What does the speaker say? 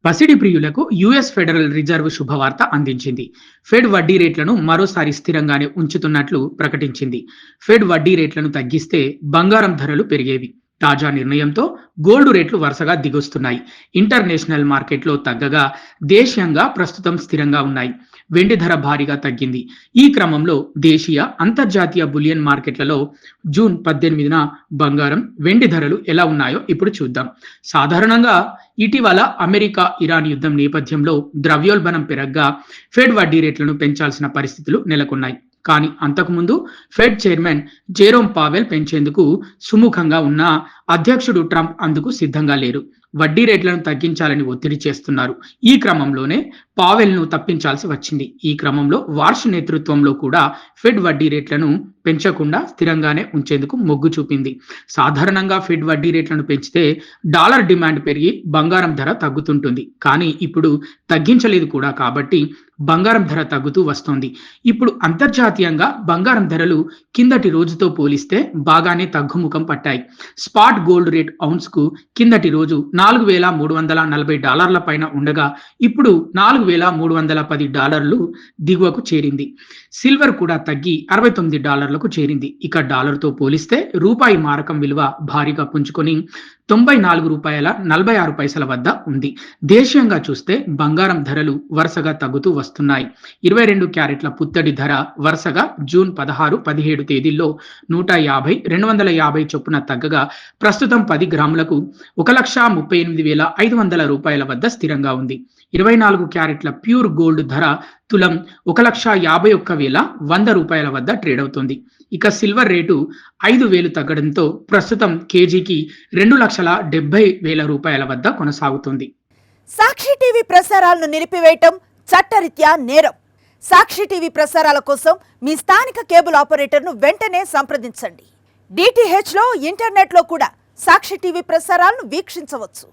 పసిడి ప్రియులకు US federal reserve శుభవార్త అందించింది. ఫెడ్ వడ్డీ రేట్లను మరోసారి స్థిరంగానే ఉంచుతున్నట్లు ప్రకటించింది. ఫెడ్ వడ్డీ రేట్లను తగ్గిస్తే బంగారం ధరలు పెరిగేవి. తాజా నిర్ణయంతో గోల్డ్ రేట్లు వరుసగా దిగొస్తున్నాయి. ఇంటర్నేషనల్ మార్కెట్లో తగ్గగా దేశీయంగా ప్రస్తుతం స్థిరంగా ఉన్నాయి. వెండి ధర భారీగా తగ్గింది. ఈ క్రమంలో దేశీయ అంతర్జాతీయ బులియన్ మార్కెట్లలో జూన్ 18న బంగారం, వెండి ధరలు ఎలా ఉన్నాయో ఇప్పుడు చూద్దాం. సాధారణంగా ఇటీవల అమెరికా ఇరాన్ యుద్ధం నేపథ్యంలో ద్రవ్యోల్బణం పెరగ్గా ఫెడ్ వడ్డీ రేట్లను పెంచాల్సిన పరిస్థితులు నెలకొన్నాయి. కానీ అంతకుముందు ఫెడ్ చైర్మన్ జెరోమ్ పావెల్ పెంచేందుకు సుముఖంగా ఉన్న అధ్యక్షుడు ట్రంప్ అందుకు సిద్ధంగా లేరు. వడ్డీ రేట్లను తగ్గించాలని ఒత్తిడి చేస్తున్నారు. ఈ క్రమంలోనే పావెల్ను తప్పించాల్సి వచ్చింది. ఈ క్రమంలో వార్ష్ నేతృత్వంలో కూడా ఫెడ్ వడ్డీ రేట్లను పెంచకుండా స్థిరంగానే ఉంచేందుకు మొగ్గు చూపింది. సాధారణంగా ఫెడ్ వడ్డీ రేట్లను పెంచితే డాలర్ డిమాండ్ పెరిగి బంగారం ధర తగ్గుతుంటుంది. కానీ ఇప్పుడు తగ్గించలేదు కూడా, కాబట్టి బంగారం ధర తగ్గుతూ వస్తోంది. ఇప్పుడు అంతర్జాతీయంగా బంగారం ధరలు కిందటి రోజుతో పోలిస్తే బాగానే తగ్గుముఖం పట్టాయి. స్పాట్ గోల్డ్ రేట్ ఔన్స్ కు కిందటి రోజు $4,340 పైన ఉండగా ఇప్పుడు $4,310 దిగువకు చేరింది. సిల్వర్ కూడా తగ్గి $69కు చేరింది. ఇక డాలర్తో పోలిస్తే రూపాయి మారకం విలువ భారీగా పుంజుకొని $95.46 వద్ద ఉంది. దేశీయంగా చూస్తే బంగారం ధరలు వరుసగా తగ్గుతూ వస్తున్నాయి. 22 క్యారెట్ల పుత్తడి ధర వరుసగా జూన్ 16, 17 తేదీల్లో 150, 250 చొప్పున తగ్గగా ప్రస్తుతం 10 గ్రాములకు $1,38,500 వద్ద స్థిరంగా ఉంది. 24 క్యారెట్ల ప్యూర్ గోల్డ్ ధర తులం $1,51,100 వద్ద ట్రేడ్ అవుతోంది. ఇక సిల్వర్ రేటు 5,000 తగ్గడంతో ప్రస్తుతం కేజీకి $2,70,000 వద్ద కొనసాగుతుంది. సాక్షి టీవీ ప్రసారాలను నిలిపివేయటం చట్టరీత్యా నేరం. సాక్షి టీవీ ప్రసారాల కోసం మీ స్థానిక కేబుల్ ఆపరేటర్ను వెంటనే సంప్రదించండి. డిటిహెచ్లో, ఇంటర్నెట్లో కూడా సాక్షి టీవీ ప్రసారాలను వీక్షించవచ్చు.